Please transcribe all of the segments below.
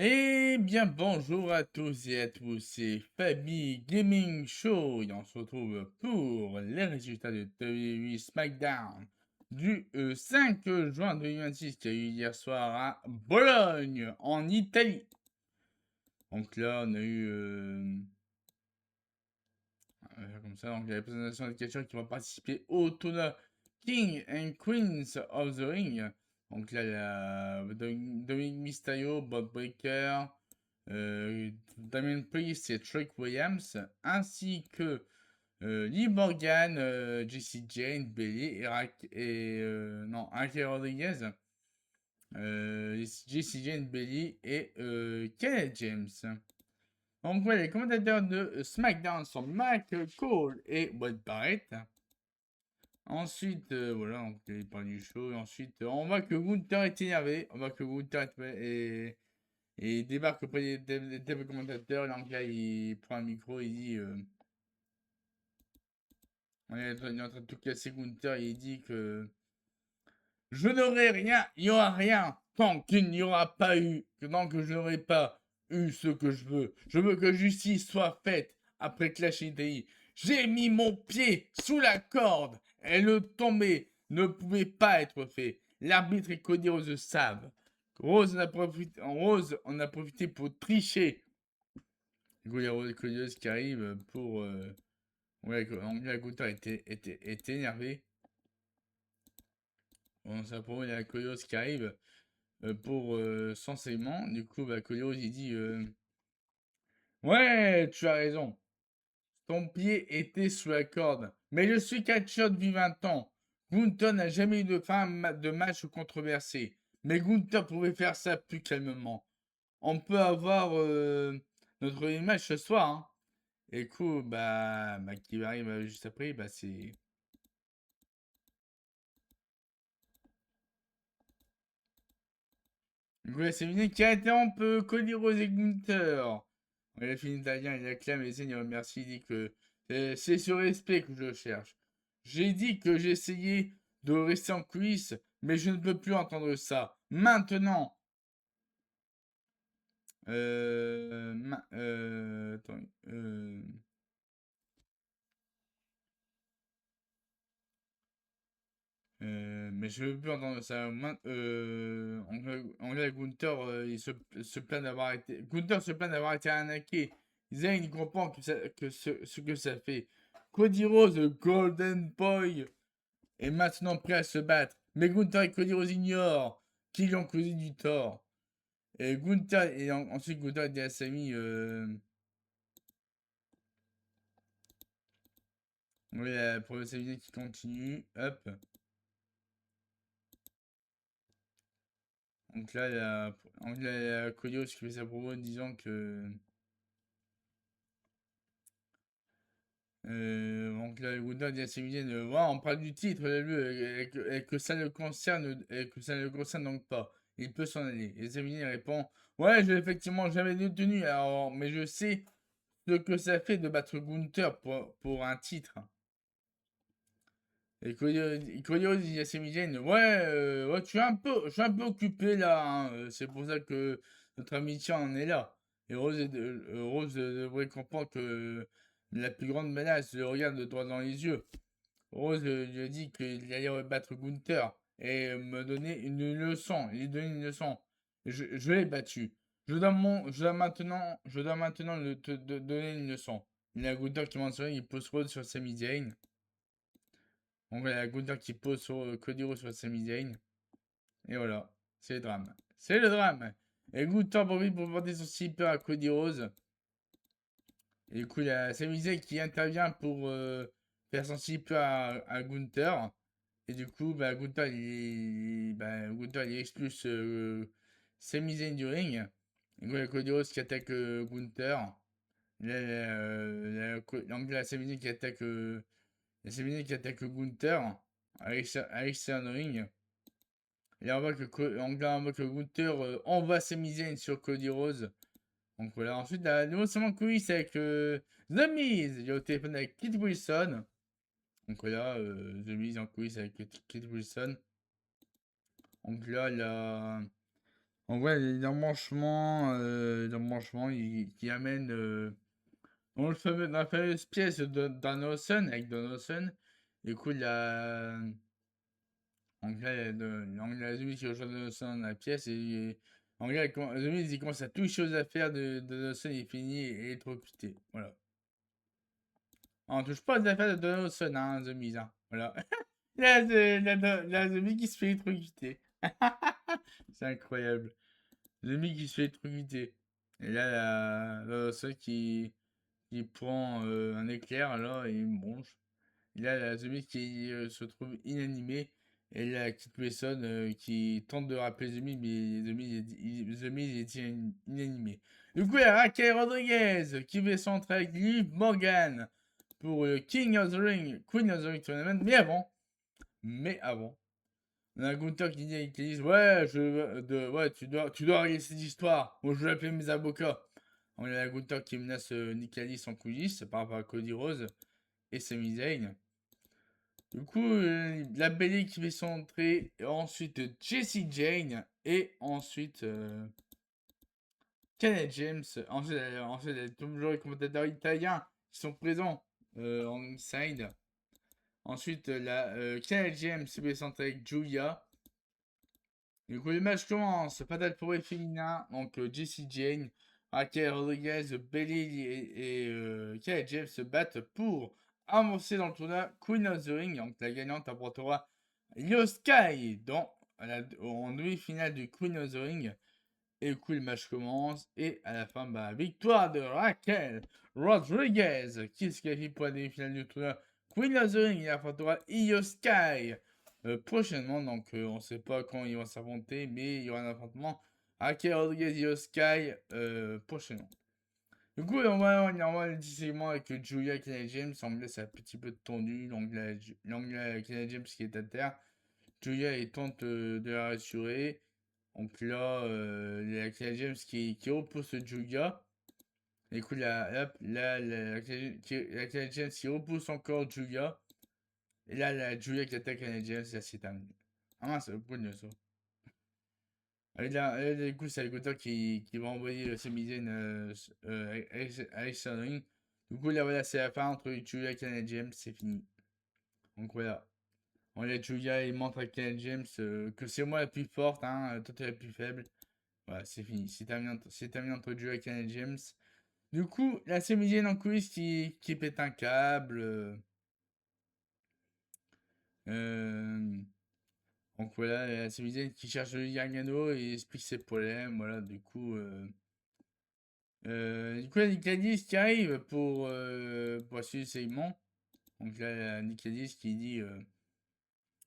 Eh bien, bonjour à tous et à tous, c'est Fabi Gaming Show et on se retrouve pour les résultats de WWE SmackDown du 5 juin 2026 qui a eu hier soir à Bologne, en Italie. Donc là, on a eu comme ça, donc la présentation des catcheurs qui vont participer au tournoi King and Queens of the Ring. Donc là, il y a Dominic Mysterio, Bob Breaker, Damien Priest et Trick Williams, ainsi que Lee Morgan, Jesse Jane, Bailey non, Raquel Rodriguez, Jesse Jane, Bailey et Kenneth James. Donc ouais, les commentateurs de SmackDown sont Mike Cole et Wade Barrett. Ensuite, voilà, donc il parle du show. Et ensuite, on voit que Gunther est énervé. On voit que Gunther et débarque auprès des commentateurs. Donc là, il prend un micro, il dit il est en train de tout casser Gunther. Il dit que je n'aurai rien, il n'y aura rien tant qu'il n'y aura pas eu, tant que je n'aurai pas eu ce que je veux. Je veux que justice soit faite après Clash Day. J'ai mis mon pied sous la corde et le tomber ne pouvait pas être fait. L'arbitre et Cody Rose savent. Rose en a profité pour tricher. Du coup, il y a Cody Rose qui arrive pour. Ouais, Angela Gunther était énervé. Bon, ça pour moi, il y a Cody Rose qui arrive pour son segment. Du coup, bah, Cody il dit ouais, tu as raison. Ton pied était sous la corde. Mais je suis catcheur depuis 20 ans. Gunther n'a jamais eu de fin de match controversé. Mais Gunther pouvait faire ça plus calmement. On peut avoir notre match ce soir. Hein. Et du coup, bah qui arrive juste après, bah c'est. Du coup, c'est fini qui interrompt Cody Rose et Gunther. Il a fini italien, il acclame les il remercie, il dit que c'est ce respect que je cherche. J'ai dit que j'essayais de rester en coulisses, mais je ne peux plus entendre ça. Maintenant, attends, mais je ne veux plus entendre ça. Anglais Gunther, se plaint d'avoir été. Gunther se plaint d'avoir été arnaqué. Zayn il comprend ce que ça fait. Cody Rose, le Golden Boy, est maintenant prêt à se battre. Mais Gunther et Cody Rose ignorent qui lui ont causé du tort. Et Gunther, ensuite Gunther dit à Sami, oui, pour le Sami qui continue, hop. Donc là, il y a Cody Rose qui fait sa promo en disant que donc là, Gunther dit à Sami Zayn, voilà, on parle du titre, et que ça le concerne, et que ça ne le concerne donc pas. Il peut s'en aller. Et Sami Zayn répond, ouais, je l'ai effectivement jamais détenu, alors, mais je sais ce que ça fait de battre Gunther pour un titre. Et Cody Rhodes dit à Sami Zayn, ouais, ouais, je suis un peu occupé là, hein, c'est pour ça que notre amitié en est là. Et Rose devrait comprendre que la plus grande menace le regarde droit dans les yeux. Rose lui a dit qu'il allait battre Gunther et me donner une leçon. Il lui donner une leçon. Je l'ai battu. Je dois maintenant te donner une leçon. Il y a Gunther qui mentionne, il pose Rose sur Sami Zayn. On voit la Gunther qui pose sur Cody Rhodes sur Sami Zayn. Et voilà, c'est le drame. C'est le drame. Et Gunther profite pour porter son slipper à Cody Rhodes. Et du coup, il y a Sami Zayn qui intervient pour faire son slipper à Gunther. Et du coup, Gunther il expulse Sami Zayn du ring. Et il y a Cody Rhodes qui attaque Gunther. L'anglais Sami Zayn qui attaque qui attaque Gunther à l'extérieur du ring. Et on voit que Gunther envoie Sami Zayn sur Cody Rhodes. Donc voilà, ensuite, la nouveau segment quiz avec The Miz. Il est au téléphone avec Kit Wilson. Donc voilà, The Miz en quiz avec Kit Wilson. Donc là, En vrai, l'embranchement qui amène dans la fameuse pièce de Donaldson, avec Donaldson, du coup, la Zumi qui rejoint Donaldson dans la pièce, et en vrai, Zumi, il commence à toucher aux affaires de Donaldson, il finit et est électrocuté. Voilà. On touche pas aux affaires de Donaldson, hein, Zumi, hein. Voilà. La Zumi qui se fait électrocuter. C'est incroyable. Zumi qui se fait électrocuter. Et là, Donaldson qui prend un éclair, là, et une bronche. Il a la Zumi qui se trouve inanimée. Et la Kit Wesson qui tente de rappeler Zumi, mais Zumi est inanimé. Du coup, il y a Raquel Rodriguez qui veut s'entrer avec Liv Morgan pour le King of the Ring, Queen of the Ring Tournament. Mais avant, on a Gunther qui dit ouais, ouais, tu dois régler cette histoire. Moi, je vais appeler mes avocats. On a Gunther qui menace Nick Aldis en coulisses par rapport à Cody Rhodes et Sami Zayn. Du coup, la Belly qui fait son entrée, et ensuite Jessie Jane, et ensuite Kenneth James. Ensuite, il y a toujours les commentateurs italiens qui sont présents en inside. Ensuite, Kenneth James fait son entrée avec Julia. Du coup, le match commence. Fatal pour les féminins. Donc, Jessie Jane, Raquel Rodriguez, Belly et Kenneth James se battent pour avancer dans le tournoi Queen of the Ring. Donc, la gagnante apportera Io Sky en demi-finale du Queen of the Ring. Et du coup, le match commence. Et à la fin, victoire de Raquel Rodriguez qui se qualifie pour la demi-finale du tournoi Queen of the Ring. Il affrontera Io Sky prochainement. Donc, on ne sait pas quand ils vont s'affronter. Mais il y aura un affrontement Raquel Rodriguez Io Sky prochainement. Du coup, on va le petit segment avec Julia Kennedy James. En anglais, c'est un petit peu tendu. L'anglais Kennedy James qui est à terre. Julia tente de la rassurer. Donc là, il y a Kennedy James qui repousse Julia. Et du coup, la Kennedy James qui repousse encore Julia. Et là, la Julia qui attaque Kennedy James, là, c'est terminé. Ah mince, c'est pourquoi ça? Et là, du coup, c'est Gunther qui va envoyer Sami Zayn avec sa ring. Du coup, là, voilà, c'est la fin entre Julia et Kennedy James, c'est fini. Donc voilà. On laisse Julia et montre à Kennedy James que c'est moi la plus forte, hein, toi t'es la plus faible. Voilà, c'est fini. C'est terminé entre Julia et Kennedy James. Du coup, la Sami Zayn en coulisses qui pète un câble. Euh, donc voilà, la Sami Zayn qui cherche le Gargano et explique ses problèmes. Voilà, du coup, il y a Nick Aldis qui arrive pour suivre le segment. Donc là, il y a Nick Aldis qui dit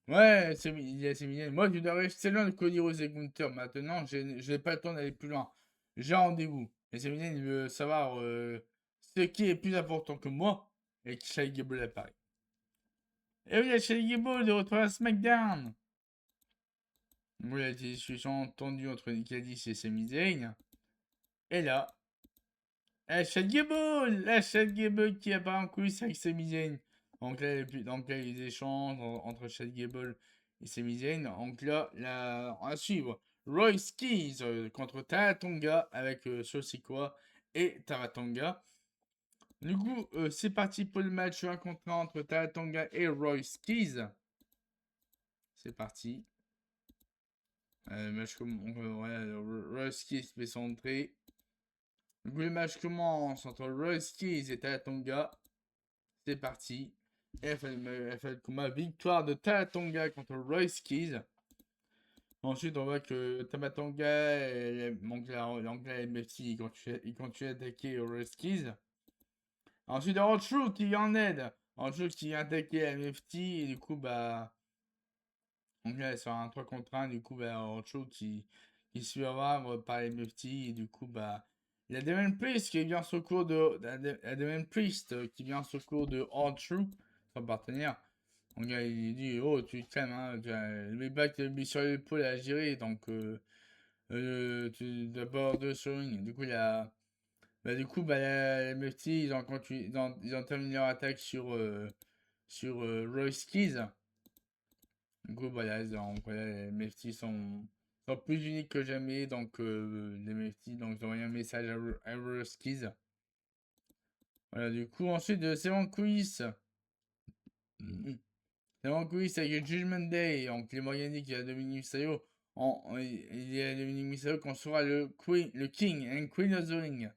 ouais, il y a Sami Zayn. Moi, je dois rester loin de Cody Rhodes et Gunther. Maintenant, je n'ai pas le temps d'aller plus loin. J'ai un rendez-vous. Et Sami Zayn, il veut savoir ce qui est plus important que moi. Et que Shai Gable apparaît. Et oui, il y a Shai Gable de retour à SmackDown. Donc, il y a des discussions tendues entre Nick Aldis et Sami Zayn. Et là, Chad Gable qui apparaît en coulisses avec Sami Zayn. Donc là, les échanges entre Chad Gable et Sami Zayn. Donc là, on va suivre Royce Keys contre Taratonga avec Sosikoa et Taratonga. Du coup, c'est parti pour le match 1 contre 1 entre Taratonga et Royce Keys. C'est parti. Match comme Royce Keys fait son entrée. Du coup, le match commence entre Royce Keys et Taratonga. C'est parti. Elle fait le combat. Victoire de Taratonga contre Royce Keys. Ensuite, on voit que Tamatonga, l'anglais MFC, il continue à attaquer Royce Keys. Ensuite, R-Truth qui en aide. R-Truth qui a attaqué MFT. Et du coup, donc là, sur un 3 contre 1. Du coup, R-Truth qui se fait avoir par MFT. Et du coup, il y a Damien Priest qui vient en secours de R-Truth, son partenaire. Donc là, il dit oh, tu te calmes, hein, le back mis sur l'épaule à gérer, donc tu d'abord de ring. Du coup, la MFT, ils ont terminé leur attaque sur Royce Keys. Du coup, les MFT sont sont plus uniques que jamais. Donc, les Meptis, donc j'ai envoyé un message à Ruskies. Voilà, du coup, ensuite, c'est mon quiz. C'est mon quiz avec Judgment Day. Donc, les Morganiques, il y a Dominique Mysterio. Il y a Dominique Mysterio qu'on sera le King and Queen of the Ring.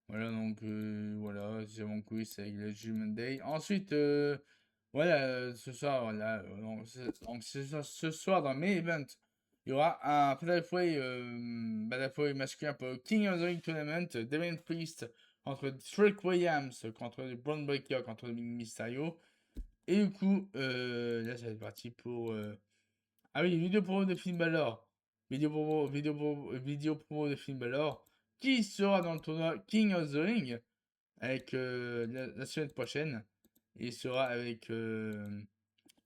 Voilà, donc voilà, c'est mon quiz avec le Judgment Day. Ensuite, voilà, ce soir, voilà, donc ce soir dans Main Event, il y aura un Fatal masculin pour le King of the Ring Tournament, Damien Priest contre Trick Williams, contre Braun Breaker, contre Mysterio. Et du coup, là, ça va être parti pour. Ah oui, vidéo promo de Finn Balor. Vidéo promo de Finn Balor. Qui sera dans le tournoi King of the Ring avec la semaine prochaine. Il sera avec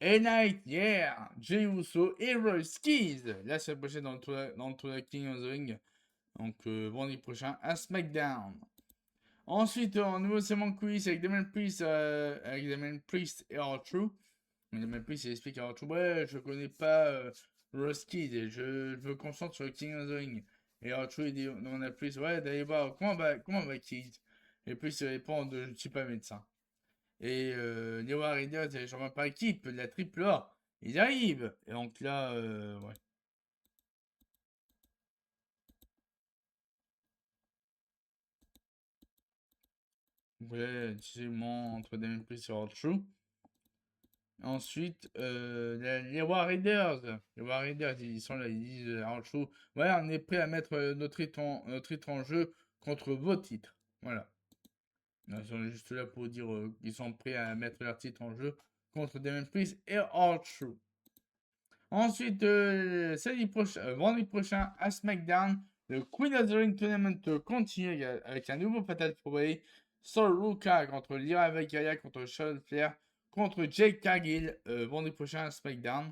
A-Night, yeah, Jey Uso et Royce Keys la semaine prochaine dans le tournoi King of the Ring. Donc vendredi prochain à SmackDown. Ensuite, en nouveau segment quiz avec Damien Priest et R-Truth. Mais Damien Priest il explique à R-Truth, ouais, je connais pas Royce Keys et je me concentre sur le King of the Ring. Et R-Truth il dit, on a plus, ouais, d'aller voir comment va Keys. Et puis il répond, je ne suis pas médecin. Et les Warriors, les gens par équipe de la triple A, ils arrivent. Et donc là, ouais. Ouais, disons entre Damien Priest et R-Truth. Ensuite, les Warriors. Les Warriors, ils sont là, ils disent à R-Truth, ouais, on est prêt à mettre notre titre en jeu contre vos titres. Voilà. Ils sont juste là pour dire qu'ils sont prêts à mettre leur titre en jeu contre Damien Priest et R-Truth. Ensuite, vendredi prochain à SmackDown, le Queen of the Ring Tournament continue avec un nouveau Fatal 4-Way. Sol Ruka contre Lyra Valkyria contre Charlotte Flair contre Jake Cargill vendredi prochain à SmackDown.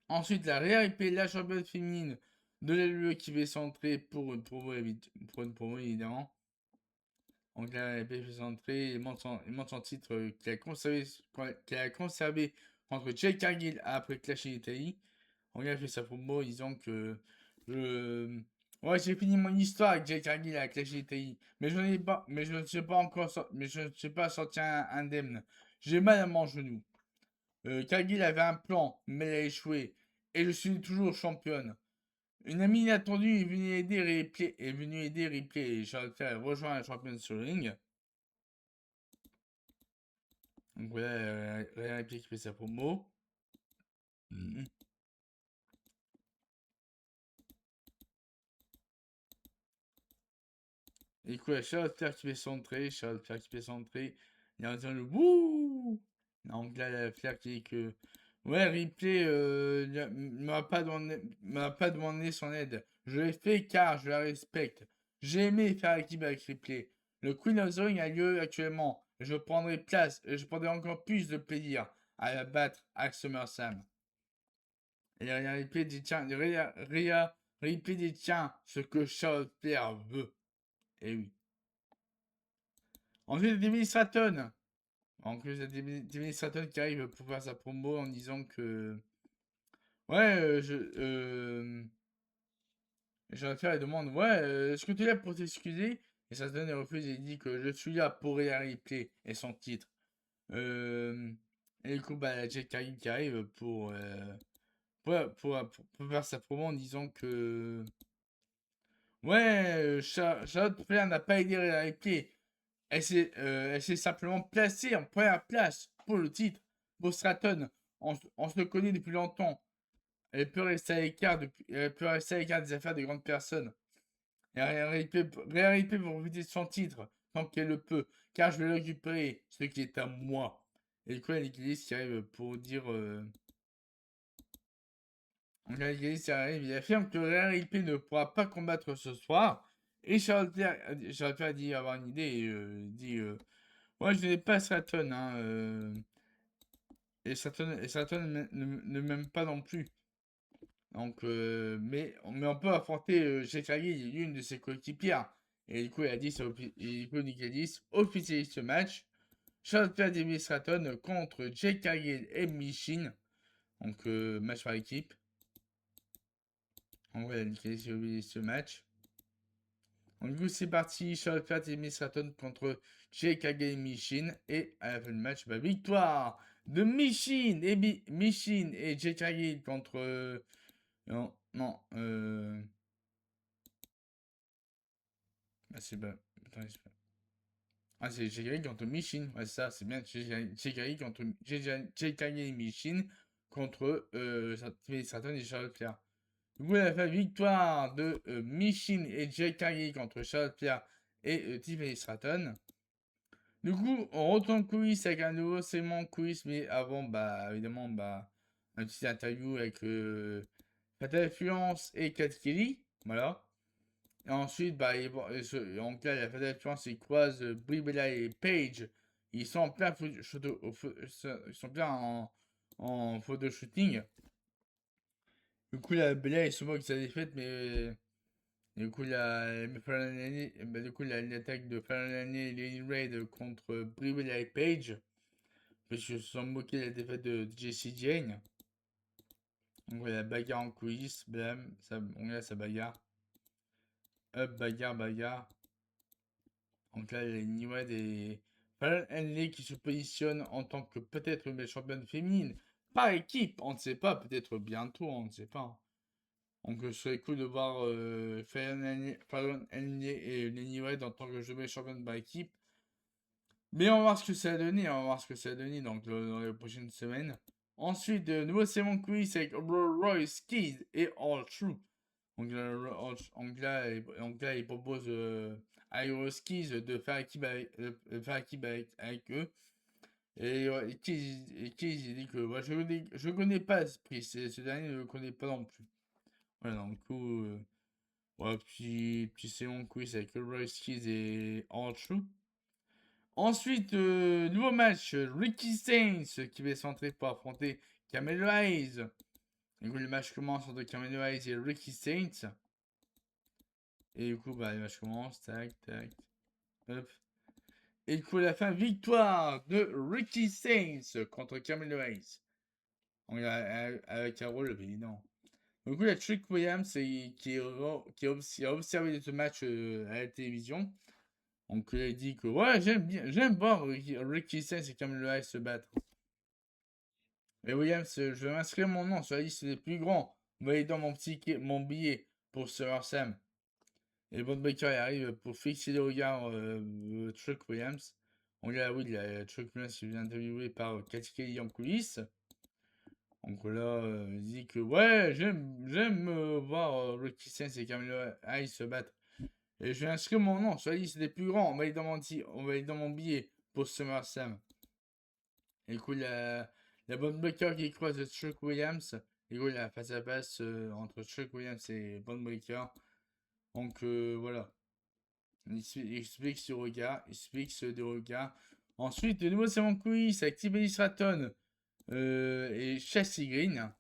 Ensuite, la RIP, la championne féminine de la WWE qui va centrer pour une promo évidemment. Donc la RIP fait centrer, il monte son titre qu'il a conservé contre Jake Cargill après Clash in Italy. On a fait sa promo disant que ouais, j'ai fini mon histoire avec Jake Cargill à Clash Italy, mais je ne sais pas encore mais je ne suis pas sorti indemne. J'ai mal à mon genou. Cargill avait un plan, mais elle a échoué. Et je suis toujours championne. Une amie inattendue est venue aider Ripley et Charlotte Flair rejoint la championne sur le ring. Donc voilà, Ripley qui fait sa promo. Et quoi, Charlotte Flair qui fait centrer, il y a un le wouh! Donc là, la Flair qui dit que ouais, Ripley m'a pas demandé son aide. Je l'ai fait car je la respecte. J'ai aimé faire équipe avec Ripley. Le Queen of the Ring a lieu actuellement. Je prendrai encore plus de plaisir à la battre à SummerSlam. Et Ripley dit tiens, Ripley dit tiens, ce que Charlotte Flair veut. Et oui. Ensuite, David Stratton. En plus, David Stratton qui arrive pour faire sa promo en disant que. Ouais, Jean-Pierre demande ouais, est-ce que tu es là pour t'excuser? Et Stratton refuse et il dit que je suis là pour Ripley et son titre. Et du coup, bah, Jake Cargill qui arrive pour faire sa promo en disant que. Ouais, Charlotte Flair n'a pas aidé Ripley. Elle s'est simplement placée en première place pour le titre. Pour Stratton, on se le connaît depuis longtemps. Elle peut rester à l'écart des affaires des grandes personnes. Et réalité pour profiter de son titre, tant qu'elle le peut, car je vais le récupérer, ce qui est à moi. Et du coup, il y a l'église qui arrive pour dire. Donc, l'église qui arrive, il affirme que RIP ne pourra pas combattre ce soir. Et Charlotte Flair a dit avoir une idée et dit ouais, je n'ai pas Stratton, hein, et Stratton ne m'aime pas non plus. Donc, mais on peut affronter Jake Cargill, l'une de ses coéquipières. Et du coup, il a dit, officialise ce match. Charlotte Flair David Stratton contre Jake Cargill et Michin. Donc, match par équipe. En vrai, il a qualifié ce match. Donc, du coup, c'est parti. Charlotte Flair et Miss Stratton contre JKG et Michin. Et à la fin du match, bah, victoire de Michin et JKG contre. Non, non. Ah, c'est pas. Attends, c'est pas. Ah, c'est JKG contre Michin. Ouais, ça, c'est bien. JKG contre. JKG et Michin contre Miss Stratton et Charlotte Flair. Du coup, la victoire de Michin et JKG contre Charlotte Flair et Tiffany Stratton. Du coup, on retourne quiz avec un nouveau segment quiz, mais avant, bah, évidemment, bah, un petit interview avec Fatal Influence et Kat Kelly, voilà. Et ensuite, bah, en cas, la Fatal Influence, ils croisent Brie Bella et Paige. Ils sont en plein ils sont plein en photo shooting. Du coup, la Bella, ils se moquent de sa défaite, mais du coup, l'attaque de Falani et Lady Raid contre Brie Bella et Paige. Parce que je sens moquer la défaite de Jessie Jane. Donc la bagarre en coulisses, blam, ça, on regarde sa bagarre. Hop, bagarre, bagarre. Donc là, il y a Niwed et Fallon Henley qui se positionnent en tant que peut-être une championne féminine par équipe. On ne sait pas, peut-être bientôt, on ne sait pas. Donc ce serait cool de voir Fallon Henley et Lenny White en tant que nouvelle championne par équipe. Mais on va voir ce que ça a donné, on va voir ce que ça a donné donc, dans les prochaines semaines. Ensuite, nouveau segment quiz avec Royce Keys et All True. Donc là, il propose à Royce Keys de faire équipe avec eux. Et Keys, il dit que je connais pas ce prix, ce dernier ne le connaît pas non plus. Voilà, donc du coup, ouais, petit segment quiz avec Royce Keys et All True. Ensuite, nouveau match, Ricky Saints qui va s'entrer pour affronter Camelo Hayes. Du coup, le match commence entre Camelo Hayes et Ricky Saints. Et du coup, bah, le match commence, tac, tac, hop. Et du coup, à la fin, victoire de Ricky Saints contre Camelo Hayes. Avec un rôle évident. Du coup, il y a Trick Williams qui a observé ce match à la télévision. Donc il a dit que ouais, j'aime voir Ricky Saints et Camelo Hayes se battre. Et Williams, je vais m'inscrire mon nom sur la liste des plus grands. Voyez dans mon billet pour SummerSlam. Et Von Baker arrive pour fixer le regard Chuck Williams. On regarde, oui, Chuck Williams qui vient interviewé par Katy Kelly en coulisses. Donc là, il dit que ouais, j'aime voir Ricky Saints et Camelo Hayes se battre. Et je vais inscrire mon nom sur la liste des plus grands. On va aller dans mon billet pour SummerSlam. Et du coup, la Von Baker qui croise Chuck Williams. Et du coup, la face à face entre Chuck Williams et Von Baker. Donc voilà. Il explique ce regard. Il explique ce des regards. Ensuite, de nouveau, c'est mon quiz avec Tibeli Stratton et Chelsea Green.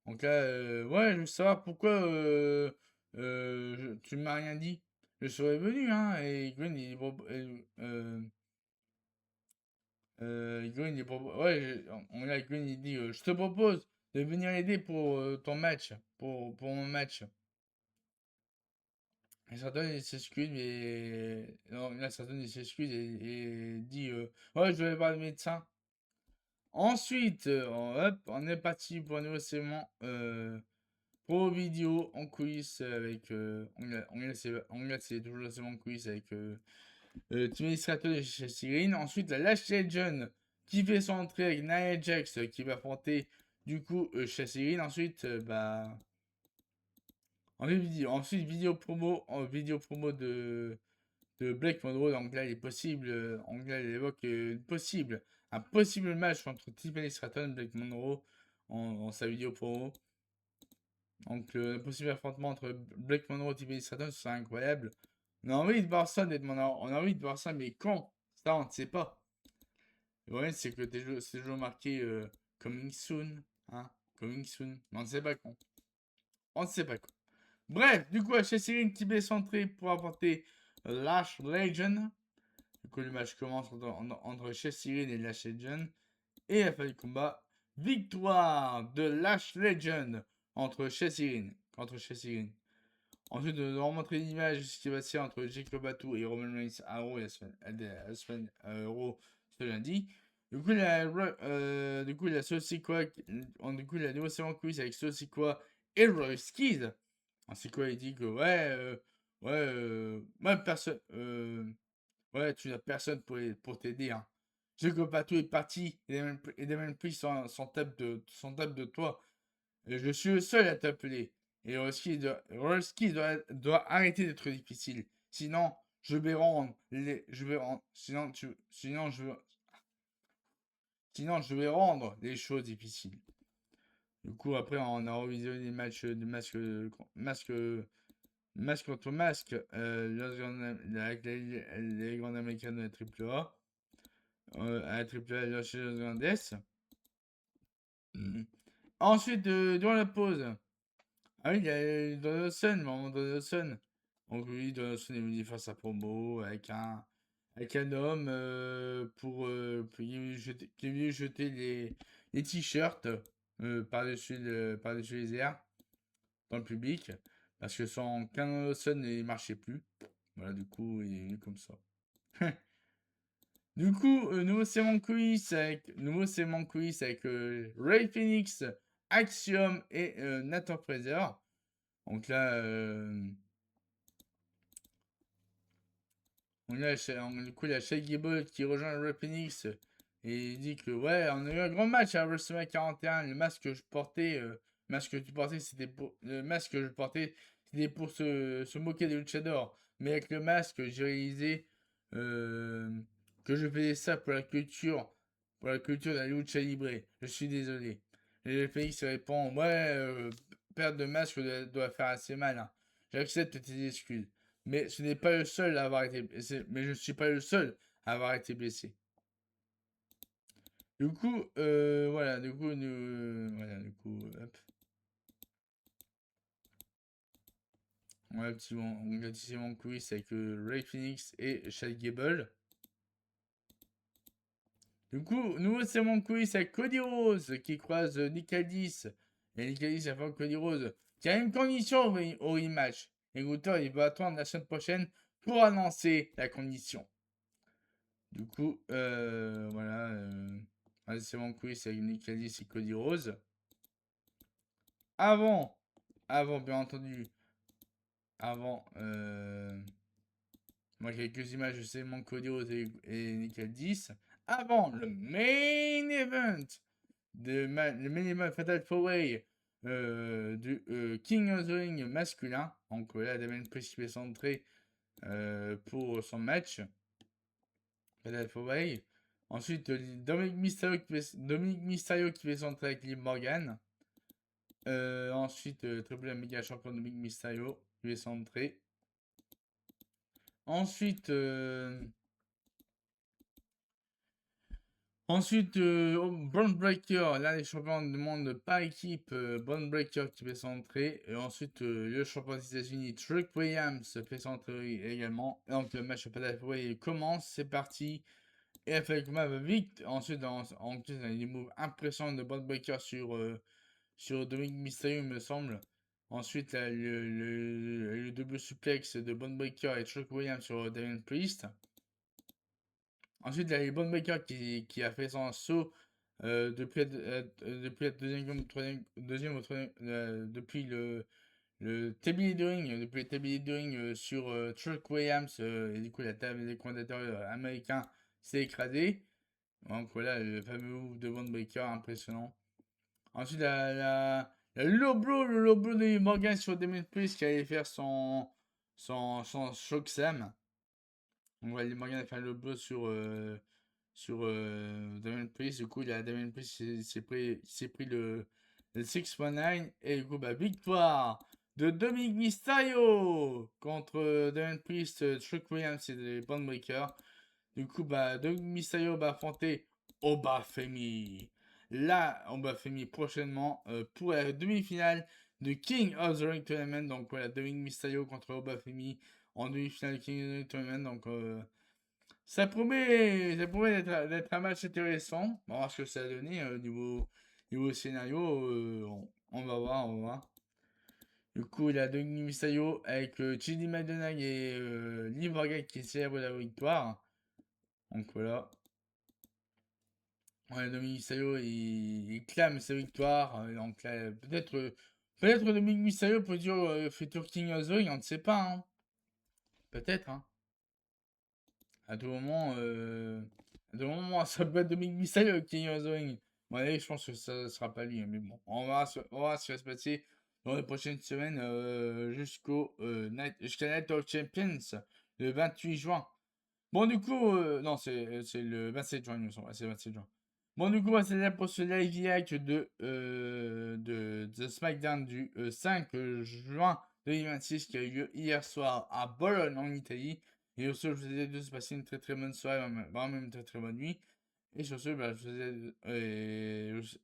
Donc là, ouais, je veux savoir pourquoi tu ne m'as rien dit. Je serais venu, hein. Et Green, Green, ouais, on a Green, il dit je te propose de venir aider pour ton match, pour mon match. Et Sarton, il s'excuse, mais. Non, là, Sarton, il s'excuse et dit ouais, je vais voir le médecin. Ensuite, hop, on est parti pour un nouveau segment pro vidéo en coulisses avec. On c'est toujours le segment coulisses avec Timothy Stratton et Chelsea Green. Ensuite, la Lash Legend qui fait son entrée avec Nia Jax qui va affronter du coup Chelsea Green. Ensuite, bah. Ensuite, vidéo promo de Blake Monroe. Donc là, il est possible, là, il évoque un possible match entre Tiffany Stratton et Blake Monroe en sa vidéo promo. Donc, le possible affrontement entre Blake Monroe et Tiffany Stratton, ce serait incroyable. On a envie de voir ça, on a envie de voir ça, mais quand? Ça, on ne sait pas. Le problème, c'est que c'est toujours marqué Coming Soon, hein, Coming Soon, mais on ne sait pas quand. On ne sait pas quand. Bref, du coup, HC Cyril qui est centré pour apporter Lash Legend. Du coup, le match commence entre Cyril et Lash Legend. Et à la fin du combat, victoire de Lash Legend entre Cyril contre Chelsea Green. Ensuite, de remontrer l'image de ce qui va se passer entre Jacob Batou et Roman Reigns à Raw la semaine Raw ce lundi. Du coup, la Sossikwa, du coup, la nouveau segment quiz avec Sossikwa et Royce Keys. Sossikwa, il dit que ouais, personne, ouais, tu n'as personne pour t'aider, hein. Jacob Batou est parti et Damien Priest s'en tape de toi. Je suis le seul à t'appeler. Et Roski doit arrêter d'être difficile. Sinon, sinon, je vais rendre les choses difficiles. Du coup, après, on a revisionné les matchs de masque contre masque, avec les grandes américaines de la AAA, à la AAA Los Angeles. Ensuite, durant la pause, ah oui, il y a Donaldson, maman Donaldson. Donc oui, Donaldson est venu faire sa promo avec un homme qui est venu jeter les t-shirts par-dessus les airs dans le public. Parce que son Donaldson ne marchait plus. Voilà, du coup, il est venu comme ça. Du coup, nouveau segment quiz avec Ray Phoenix, Axiom et Nathan Fraser. Donc là, du coup, il y a Shea Gable qui rejoint le Ray Phoenix et il dit que ouais, on a eu un grand match à WrestleMania 41. Le masque que je portais, le masque que je portais, c'était pour se moquer des luchadors. Mais avec le masque, j'ai réalisé euh, que je faisais ça pour la culture de la lucha libre. Je suis désolé. Et le Phoenix répond ouais, perdre de masque doit faire assez mal, hein. J'accepte tes excuses. Mais ce n'est pas le seul à avoir été blessé. Mais je ne suis pas le seul à avoir été blessé. Du coup, voilà, hop. On a un petit segment quiz avec Ray Phoenix et Chad Gable. Du coup, nouveau segment quiz avec Cody Rose qui croise Nick Aldis. Et Nick Aldis a fait Cody Rose qui a une condition au rematch. Et Gunther, il va attendre la semaine prochaine pour annoncer la condition. Du coup, voilà. C'est mon quiz avec Nick Aldis et Cody Rose. Avant, bien entendu, moi quelques images de segment Cody Rose et Nick Aldis. Avant le main event, le main event Fatal 4-Way du King of the Ring masculin. Donc là, Damien Priest qui est centré pour son match. Fatal 4-Way. Ensuite, Dominic Mysterio qui fait centrer avec Liv Morgan. Ensuite, Triple M méga champion Dominic Mysterio qui fait centrer. Ensuite, Bron Breakker, là les champions du monde par équipe, Bron Breakker qui fait centrer. Et ensuite, le champion des États-Unis, Trick Williams, fait centrer également. Et donc le match Fatal 4-Way commence, c'est parti. Et avec ma vite. Ensuite, il y a des moves impressionnants de Bron Breakker sur Dominic Mysterio, il me semble. Ensuite, là, le double suplex de Bron Breakker et Trick Williams sur Damien Priest. Ensuite, il y a les Bron Breakker qui a fait son saut depuis la deuxième ou troisième, depuis le tablier de ring, sur Trick Williams, et du coup, la table des commentateurs américains s'est écrasé. Donc voilà, le fameux move de Bron Breakker, impressionnant. Ensuite, le low blow de Morgan sur Damien Priest qui allait faire son choc Sam. On va Morgan a fait un low blow sur Damien Priest. Du coup, Damien Priest s'est pris le 619. Et du coup, bah, victoire de Dominic Mysterio contre Damien Priest, Trick Williams et les Bandbreakers. Du coup, bah, Dominic Mysterio va affronter Obafemi. Là, Obafemi prochainement pour la demi-finale du King of the Ring Tournament. Donc voilà, Dominic Mysterio contre Obafemi en demi-finale du King of the Ring Tournament. Donc ça promet d'être un match intéressant. On va voir ce que ça a donné niveau scénario. On va voir. Du coup, il y a Dominique Mysterio avec Chidi Madonna et Liv Morgan qui célèbrent la victoire. Donc voilà. Ouais, Dominique Mysterio, il clame sa victoire. Donc là, peut-être Dominique Mysterio peut dire futur King of the Ring, on ne sait pas. Hein. Peut-être. Hein. À tout moment, ça peut être Dominique Mysterio King of the Ring. Bon, allez, je pense que ça ne sera pas lui. Hein, mais bon, on va ce qui va se passer dans les prochaines semaines jusqu'à Night of Champions le 28 juin. Bon, du coup, non, c'est le 27 juin, il me semble. Ouais, c'est le 27 juin. Bon, du coup, c'est là pour ce live direct de SmackDown du 5 juin 2026 qui a eu lieu hier soir à Bologne en Italie. Et sur ce, je vous ai de se passer une très très bonne soirée, vraiment une très très bonne nuit. Et sur ce, bah, je vous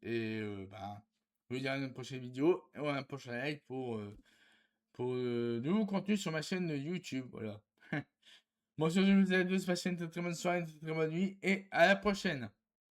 ai, bah, je vous dis à une prochaine vidéo et à un prochain live pour nouveau contenu sur ma chaîne YouTube. Voilà. Bon, sur ce, je vous ai de se passer une très très bonne soirée, une très très bonne nuit et à la prochaine.